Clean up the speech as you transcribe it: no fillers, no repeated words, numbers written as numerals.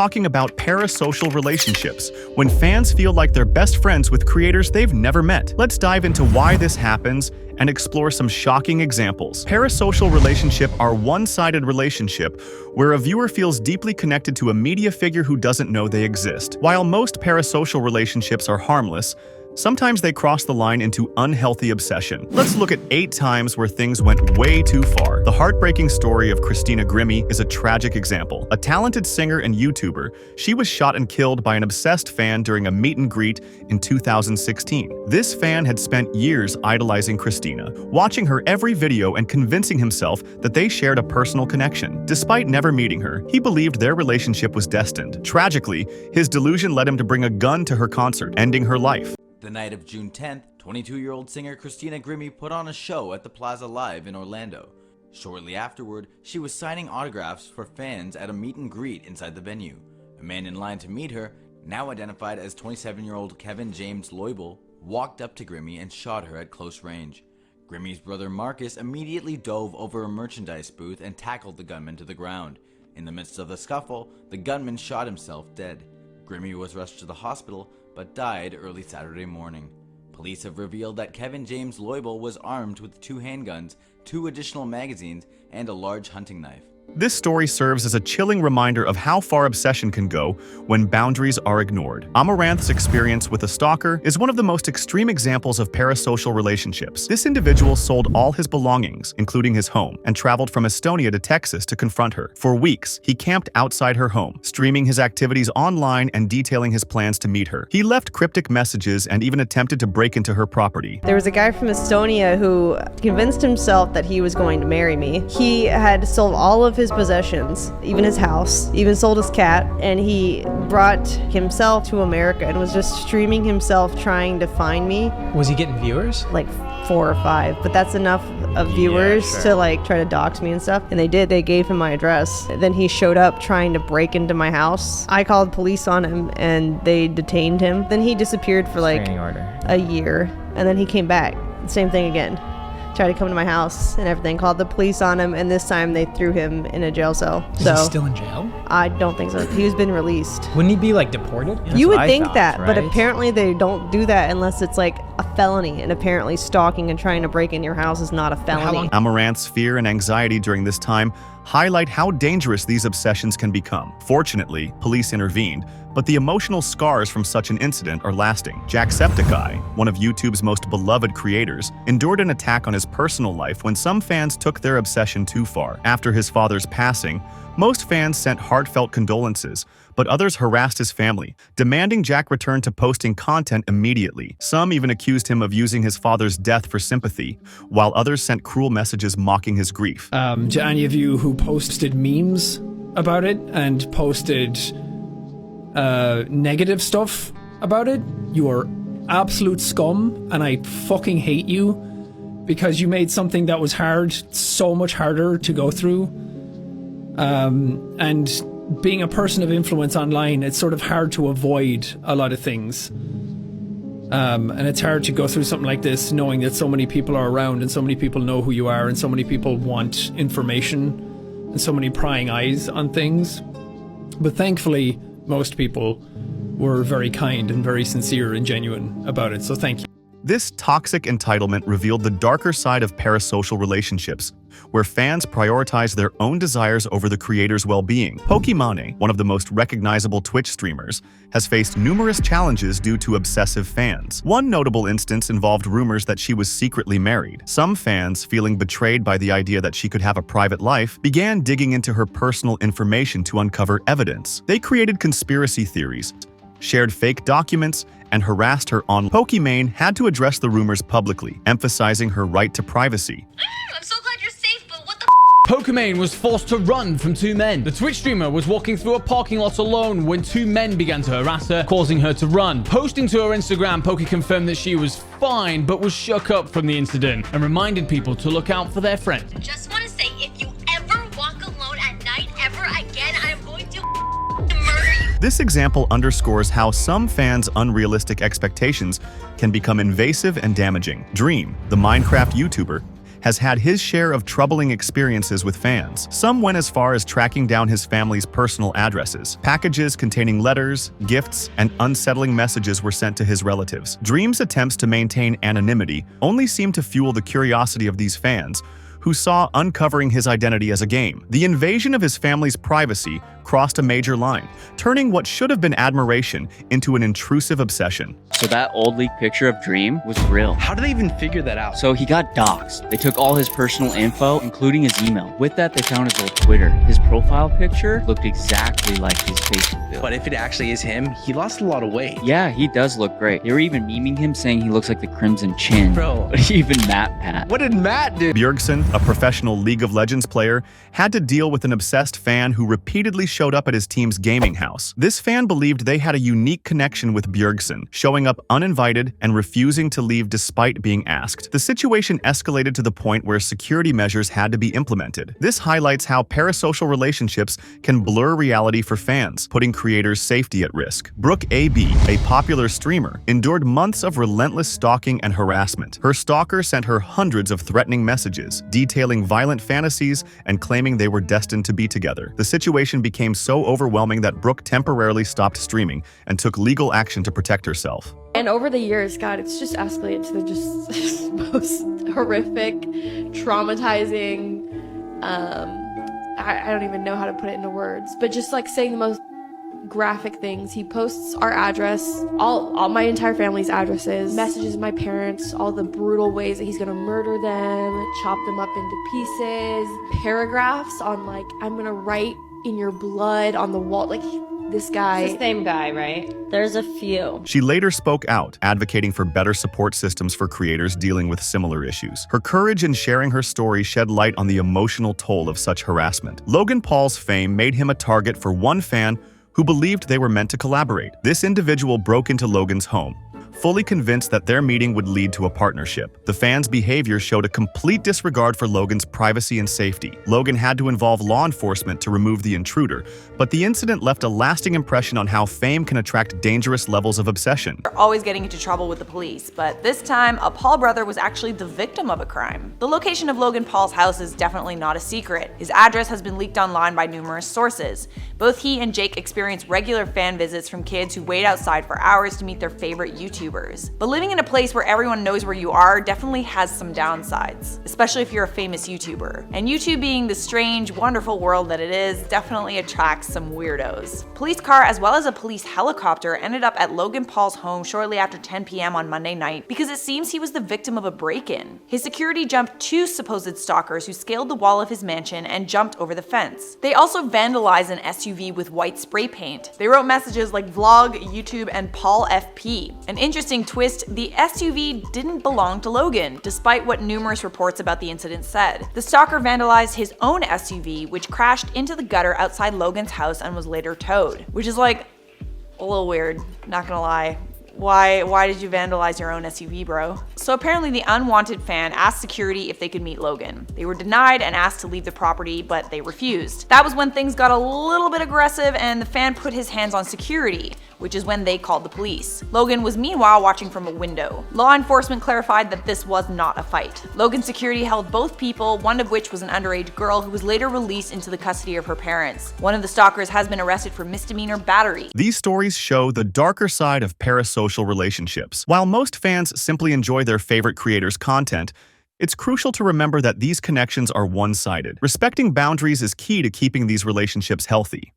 Talking about parasocial relationships, when fans feel like they're best friends with creators they've never met. Let's dive into why this happens and explore some shocking examples. Parasocial relationships are one-sided relationship where a viewer feels deeply connected to a media figure who doesn't know they exist. While most parasocial relationships are harmless, sometimes they cross the line into unhealthy obsession. Let's look at 8 times where things went way too far. The heartbreaking story of Christina Grimmie is a tragic example. A talented singer and YouTuber, she was shot and killed by an obsessed fan during a meet and greet in 2016. This fan had spent years idolizing Christina, watching her every video and convincing himself that they shared a personal connection. Despite never meeting her, he believed their relationship was destined. Tragically, his delusion led him to bring a gun to her concert, ending her life. The night of June 10th, 22-year-old singer Christina Grimmie put on a show at the Plaza Live in Orlando. Shortly afterward, she was signing autographs for fans at a meet and greet inside the venue. A man in line to meet her, now identified as 27-year-old Kevin James Loibel, walked up to Grimmie and shot her at close range. Grimmie's brother Marcus immediately dove over a merchandise booth and tackled the gunman to the ground. In the midst of the scuffle, the gunman shot himself dead. Grimmie was rushed to the hospital, but died early Saturday morning. Police have revealed that Kevin James Loibel was armed with 2 handguns, 2 additional magazines, and a large hunting knife. This story serves as a chilling reminder of how far obsession can go when boundaries are ignored. Amaranth's experience with a stalker is one of the most extreme examples of parasocial relationships. This individual sold all his belongings, including his home, and traveled from Estonia to Texas to confront her. For weeks, he camped outside her home, streaming his activities online and detailing his plans to meet her. He left cryptic messages and even attempted to break into her property. There was a guy from Estonia who convinced himself that he was going to marry me. He had sold all of his possessions, even his house, even sold his cat, and he brought himself to America and was just streaming himself trying to find me. Was he getting viewers? Like 4 or 5, but that's enough of viewers to like try to dox me and stuff. And they did. They gave him my address. Then he showed up trying to break into my house. I called police on him and they detained him. Then he disappeared for like a year, and then he came back. Same thing again. Tried to come to my house and everything, called the police on him, and this time they threw him in a jail cell. Is he still in jail? I don't think so. He's been released. Wouldn't he be like deported? You would think that, but apparently they don't do that unless it's like a felony, and apparently stalking and trying to break in your house is not a felony. Amaranth's fear and anxiety during this time highlight how dangerous these obsessions can become. Fortunately, police intervened, but the emotional scars from such an incident are lasting. Jacksepticeye, one of YouTube's most beloved creators, endured an attack on his personal life when some fans took their obsession too far. After his father's passing, most fans sent heartfelt condolences, but others harassed his family, demanding Jack return to posting content immediately. Some even accused him of using his father's death for sympathy, while others sent cruel messages mocking his grief. To any of you who posted memes about it and posted negative stuff about it, you are absolute scum, and I fucking hate you because you made something that was hard so much harder to go through. And being a person of influence online, it's sort of hard to avoid a lot of things. And it's hard to go through something like this knowing that so many people are around and so many people know who you are and so many people want information and so many prying eyes on things. But thankfully, most people were very kind and very sincere and genuine about it, so thank you. This toxic entitlement revealed the darker side of parasocial relationships, where fans prioritize their own desires over the creator's well-being. Pokimane, one of the most recognizable Twitch streamers, has faced numerous challenges due to obsessive fans. One notable instance involved rumors that she was secretly married. Some fans, feeling betrayed by the idea that she could have a private life, began digging into her personal information to uncover evidence. They created conspiracy theories, shared fake documents, and harassed her on. Pokimane had to address the rumors publicly, emphasizing her right to privacy. I'm so glad you're safe, but what the Pokimane was forced to run from 2 men. The Twitch streamer was walking through a parking lot alone when 2 men began to harass her, causing her to run. Posting to her Instagram, Poki confirmed that she was fine, but was shook up from the incident and reminded people to look out for their friend. Just want to say, if you ever walk alone at night ever again, I'm going to murder you. This example underscores how some fans' unrealistic expectations can become invasive and damaging. Dream, the Minecraft YouTuber, has had his share of troubling experiences with fans. Some went as far as tracking down his family's personal addresses. Packages containing letters, gifts, and unsettling messages were sent to his relatives. Dream's attempts to maintain anonymity only seemed to fuel the curiosity of these fans, who saw uncovering his identity as a game. The invasion of his family's privacy crossed a major line, turning what should have been admiration into an intrusive obsession. So that old leaked picture of Dream was real. How do they even figure that out? So he got doxxed. They took all his personal info, including his email. With that, they found his old Twitter. His profile picture looked exactly like his Facebook bill. But if it actually is him, he lost a lot of weight. Yeah, he does look great. They were even memeing him, saying he looks like the Crimson Chin. Bro. But even Pat. What did Matt do? Bjergsen, a professional League of Legends player, had to deal with an obsessed fan who repeatedly showed up at his team's gaming house. This fan believed they had a unique connection with Bjergsen, showing up uninvited and refusing to leave despite being asked. The situation escalated to the point where security measures had to be implemented. This highlights how parasocial relationships can blur reality for fans, putting creators' safety at risk. Brooke AB, a popular streamer, endured months of relentless stalking and harassment. Her stalker sent her hundreds of threatening messages, detailing violent fantasies and claiming they were destined to be together. The situation became so overwhelming that Brooke temporarily stopped streaming and took legal action to protect herself. And over the years, God, it's just escalated to the just most horrific, traumatizing, I don't even know how to put it into words, but just like saying the most graphic things. He posts our address, all my entire family's addresses, messages my parents, all the brutal ways that he's gonna murder them, chop them up into pieces, paragraphs on like, I'm gonna write in your blood on the wall, like this guy. It's the same guy, right? There's a few. She later spoke out, advocating for better support systems for creators dealing with similar issues. Her courage in sharing her story shed light on the emotional toll of such harassment. Logan Paul's fame made him a target for one fan who believed they were meant to collaborate. This individual broke into Logan's home, fully convinced that their meeting would lead to a partnership. The fan's behavior showed a complete disregard for Logan's privacy and safety. Logan had to involve law enforcement to remove the intruder, but the incident left a lasting impression on how fame can attract dangerous levels of obsession. They're always getting into trouble with the police, but this time, a Paul brother was actually the victim of a crime. The location of Logan Paul's house is definitely not a secret. His address has been leaked online by numerous sources. Both he and Jake experience regular fan visits from kids who wait outside for hours to meet their favorite YouTubers. But living in a place where everyone knows where you are definitely has some downsides, especially if you're a famous YouTuber. And YouTube, being the strange, wonderful world that it is, definitely attracts some weirdos. Police car as well as a police helicopter ended up at Logan Paul's home shortly after 10 p.m. on Monday night because it seems he was the victim of a break-in. His security jumped two supposed stalkers who scaled the wall of his mansion and jumped over the fence. They also vandalized an SUV with white spray paint. They wrote messages like vlog, YouTube, and Paul FP. An interesting twist, the SUV didn't belong to Logan, despite what numerous reports about the incident said. The stalker vandalized his own SUV, which crashed into the gutter outside Logan's house and was later towed. Which is like, a little weird, not gonna lie. Why did you vandalize your own SUV, bro? So apparently the unwanted fan asked security if they could meet Logan. They were denied and asked to leave the property, but they refused. That was when things got a little bit aggressive and the fan put his hands on security, which is when they called the police. Logan was meanwhile watching from a window. Law enforcement clarified that this was not a fight. Logan's security held both people, one of which was an underage girl who was later released into the custody of her parents. One of the stalkers has been arrested for misdemeanor battery. These stories show the darker side of parasocial relationships. While most fans simply enjoy their favorite creators' content, it's crucial to remember that these connections are one-sided. Respecting boundaries is key to keeping these relationships healthy.